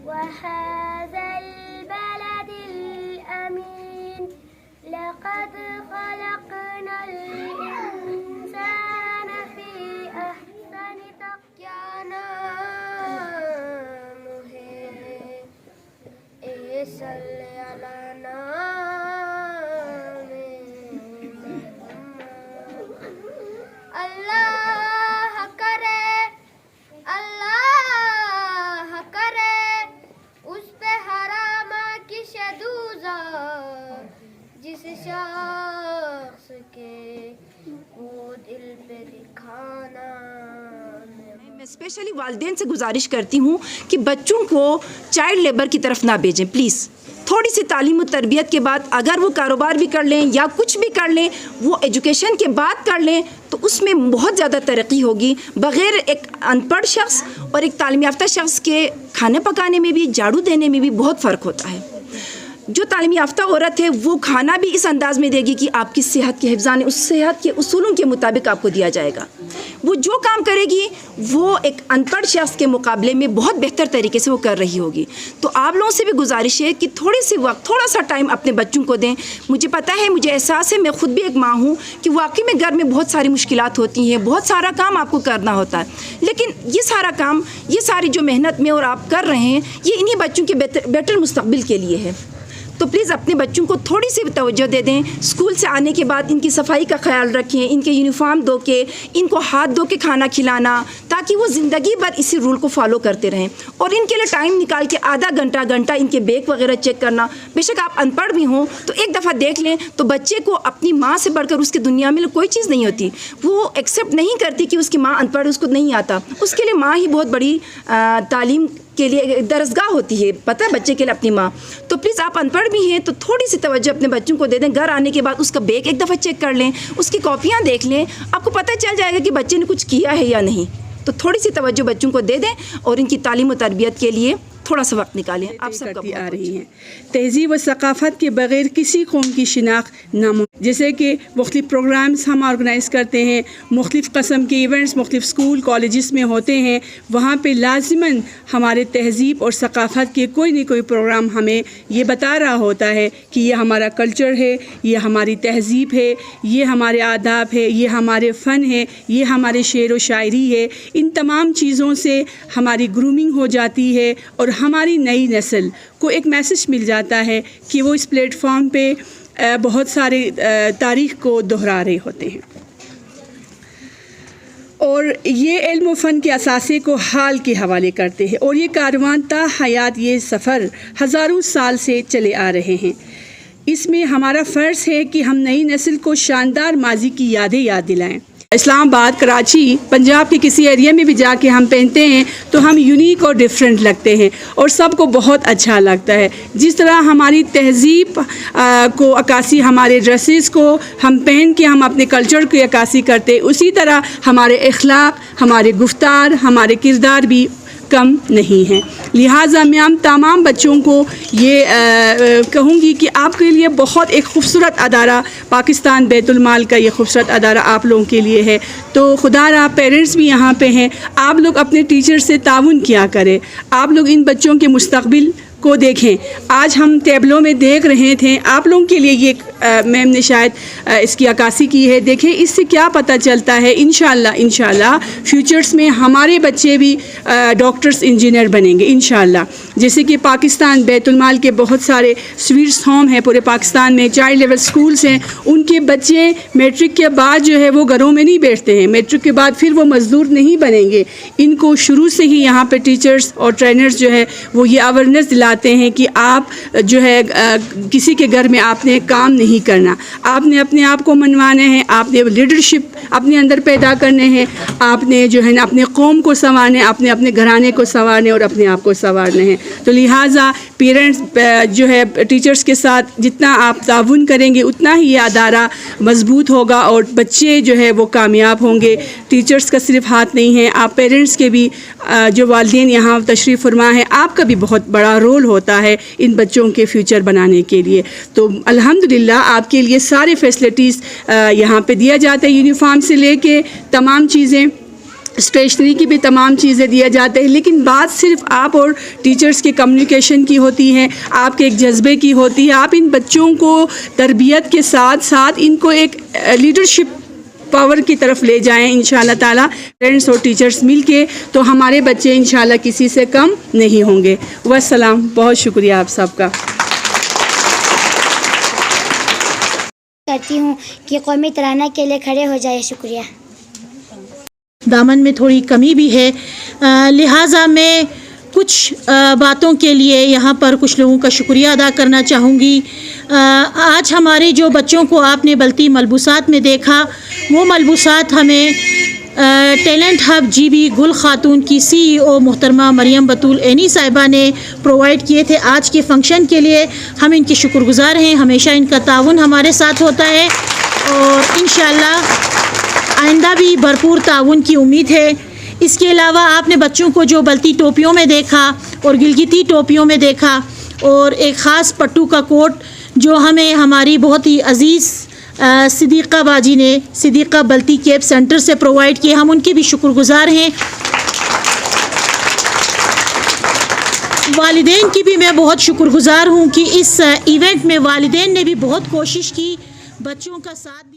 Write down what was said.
وهذا البلد الأمين لقد خلقنا الإنسان في أحسن تقويم صلی علی نام اللہ کرے اس پہ حرام کی شدوزہ جس شخص کے وہ دل پہ دکھانا. میں اسپیشلی والدین سے گزارش کرتی ہوں کہ بچوں کو چائلڈ لیبر کی طرف نہ بھیجیں پلیز. تھوڑی سی تعلیم و تربیت کے بعد اگر وہ کاروبار بھی کر لیں یا کچھ بھی کر لیں، وہ ایجوکیشن کے بعد کر لیں تو اس میں بہت زیادہ ترقی ہوگی. بغیر ایک ان پڑھ شخص اور ایک تعلیم یافتہ شخص کے کھانے پکانے میں بھی، جھاڑو دینے میں بھی بہت فرق ہوتا ہے. جو تعلیم یافتہ عورت ہے وہ کھانا بھی اس انداز میں دے گی کہ آپ کی صحت کے حفظان اس صحت کے اصولوں کے مطابق آپ کو دیا جائے گا. وہ جو کام کرے گی وہ ایک ان پڑھ شخص کے مقابلے میں بہت بہتر طریقے سے وہ کر رہی ہوگی. تو آپ لوگوں سے بھی گزارش ہے کہ تھوڑے سے وقت، تھوڑا سا ٹائم اپنے بچوں کو دیں. مجھے پتہ ہے، مجھے احساس ہے، میں خود بھی ایک ماں ہوں کہ واقعی میں گھر میں بہت ساری مشکلات ہوتی ہیں، بہت سارا کام آپ کو کرنا ہوتا ہے، لیکن یہ سارا کام، یہ ساری جو محنت میں اور آپ کر رہے ہیں، یہ انہی بچوں کے بیٹر مستقبل کے لیے ہے. تو پلیز اپنے بچوں کو تھوڑی سی توجہ دے دیں. اسکول سے آنے کے بعد ان کی صفائی کا خیال رکھیں، ان کے یونیفارم دھو کے، ان کو ہاتھ دھو کے کھانا کھلانا، تاکہ وہ زندگی بھر اسی رول کو فالو کرتے رہیں. اور ان کے لیے ٹائم نکال کے آدھا گھنٹہ ان کے بیگ وغیرہ چیک کرنا. بے شک آپ ان پڑھ بھی ہوں تو ایک دفعہ دیکھ لیں تو بچے کو اپنی ماں سے بڑھ کر اس کی دنیا میں کوئی چیز نہیں ہوتی. وہ ایکسیپٹ نہیں کرتی کہ اس کی ماں ان پڑھ، اس کو نہیں آتا. اس کے لیے ماں ہی بہت بڑی تعلیم کے لیے درسگاہ ہوتی ہے، پتہ ہے بچے کے لیے اپنی ماں. تو پلیز آپ ان پڑھ بھی ہیں تو تھوڑی سی توجہ اپنے بچوں کو دے دیں. گھر آنے کے بعد اس کا بیگ ایک دفعہ چیک کر لیں، اس کی کاپیاں دیکھ لیں، آپ کو پتہ چل جائے گا کہ بچے نے کچھ کیا ہے یا نہیں. تو تھوڑی سی توجہ بچوں کو دے دیں اور ان کی تعلیم و تربیت کے لیے تھوڑا سا وقت نکالیں. آپ سب کرتی آ رہی ہیں. تہذیب و ثقافت کے بغیر کسی قوم کی شناخت ناممکن. جیسے کہ مختلف پروگرامز ہم آرگنائز کرتے ہیں، مختلف قسم کے ایونٹس مختلف اسکول کالجز میں ہوتے ہیں، وہاں پہ لازماً ہمارے تہذیب اور ثقافت کے کوئی نہ کوئی پروگرام ہمیں یہ بتا رہا ہوتا ہے کہ یہ ہمارا کلچر ہے، یہ ہماری تہذیب ہے، یہ ہمارے آداب ہے، یہ ہمارے فن ہے، یہ ہمارے شعر و شاعری ہے. ان تمام چیزوں سے ہماری گرومنگ ہو جاتی ہے اور ہماری نئی نسل کو ایک میسج مل جاتا ہے کہ وہ اس پلیٹ فارم پہ بہت سارے تاریخ کو دہرا رہے ہوتے ہیں. اور یہ علم و فن کے اثاثے کو حال کے حوالے کرتے ہیں اور یہ کاروان تا حیات، یہ سفر ہزاروں سال سے چلے آ رہے ہیں. اس میں ہمارا فرض ہے کہ ہم نئی نسل کو شاندار ماضی کی یادیں یاد دلائیں. اسلام آباد، کراچی، پنجاب کے کسی ایریا میں بھی جا کے ہم پہنتے ہیں تو ہم یونیک اور ڈیفرنٹ لگتے ہیں اور سب کو بہت اچھا لگتا ہے. جس طرح ہماری تہذیب کو عکاسی، ہمارے ڈریسز کو ہم پہن کے ہم اپنے کلچر کی عکاسی کرتے، اسی طرح ہمارے اخلاق، ہمارے گفتار، ہمارے کردار بھی کم نہیں ہیں. لہٰذا میں تمام بچوں کو یہ کہوں گی کہ آپ کے لیے بہت ایک خوبصورت ادارہ پاکستان بیت المال کا یہ خوبصورت ادارہ آپ لوگوں کے لیے ہے. تو خدا را پیرنٹس بھی یہاں پہ ہیں، آپ لوگ اپنے ٹیچر سے تعاون کیا کریں. آپ لوگ ان بچوں کے مستقبل کو دیکھیں. آج ہم ٹیبلوں میں دیکھ رہے تھے، آپ لوگوں کے لیے یہ میم نے شاید اس کی عکاسی کی ہے. دیکھیں اس سے کیا پتہ چلتا ہے. انشاءاللہ فیوچرز میں ہمارے بچے بھی ڈاکٹرز، انجینئر بنیں گے انشاءاللہ. جیسے کہ پاکستان بیت المال کے بہت سارے سویٹس ہوم ہیں پورے پاکستان میں، چائلڈ لیول سکولز ہیں. ان کے بچے میٹرک کے بعد جو ہے وہ گھروں میں نہیں بیٹھتے ہیں، میٹرک کے بعد پھر وہ مزدور نہیں بنیں گے. ان کو شروع سے ہی یہاں پہ ٹیچرز اور ٹرینرز جو ہے وہ یہ اویئرنیس دلاتے ہیں کہ آپ جو ہے کسی کے گھر میں آپ نے کام نہیں کرنا، آپ نے اپنے آپ کو منوانے ہیں، آپ نے لیڈرشپ اپنے اندر پیدا کرنے ہیں، آپ نے جو ہے نا اپنے قوم کو سنوارنے، آپ نے اپنے گھرانے کو سنوارنے اور اپنے آپ کو سنوارنے ہیں. تو لہٰذا پیرنٹس جو ہے ٹیچرز کے ساتھ جتنا آپ تعاون کریں گے اتنا ہی یہ ادارہ مضبوط ہوگا اور بچے جو ہے وہ کامیاب ہوں گے. ٹیچرز کا صرف ہاتھ نہیں ہے، آپ پیرنٹس کے بھی جو والدین یہاں تشریف فرما ہیں، آپ کا بھی بہت بڑا رول ہوتا ہے ان بچوں کے فیوچر بنانے کے لیے. تو الحمدللہ آپ کے لیے سارے فیسلٹیز یہاں پہ دیا جاتا ہے، یونیفارم سے لے کے تمام چیزیں. اسٹیشنری کی بھی تمام چیزیں دیا جاتے ہیں، لیکن بات صرف آپ اور ٹیچرز کے کمیونیکیشن کی ہوتی ہے، آپ کے ایک جذبے کی ہوتی ہے. آپ ان بچوں کو تربیت کے ساتھ ساتھ ان کو ایک لیڈرشپ پاور کی طرف لے جائیں انشاءاللہ تعالیٰ. پیرنٹس اور ٹیچرز مل کے تو ہمارے بچے انشاءاللہ کسی سے کم نہیں ہوں گے. والسلام. بہت شکریہ آپ سب کا. کرتی ہوں کہ قومی ترانہ کے لیے کھڑے ہو جائے. شکریہ. دامن میں تھوڑی کمی بھی ہے، لہٰذا میں کچھ باتوں کے لیے یہاں پر کچھ لوگوں کا شکریہ ادا کرنا چاہوں گی. آج ہمارے جو بچوں کو آپ نے بلتی ملبوسات میں دیکھا، وہ ملبوسات ہمیں ٹیلنٹ ہب جی بی گل خاتون کی CEO محترمہ مریم بطول عینی صاحبہ نے پرووائڈ کیے تھے آج کے فنکشن کے لیے. ہم ان کے شکر گزار ہیں. ہمیشہ ان کا تعاون ہمارے ساتھ ہوتا ہے اور انشاءاللہ آئندہ بھی بھرپور تعاون کی امید ہے. اس کے علاوہ آپ نے بچوں کو جو بلتی ٹوپیوں میں دیکھا اور گلگتی ٹوپیوں میں دیکھا اور ایک خاص پٹو کا کوٹ جو ہمیں ہماری بہت ہی عزیز صدیقہ باجی نے صدیقہ بلتی کیپ سینٹر سے پرووائڈ کیے، ہم ان کے بھی شکر گزار ہیں. والدین کی بھی میں بہت شکر گزار ہوں کہ اس ایونٹ میں والدین نے بھی بہت کوشش کی بچوں کا ساتھ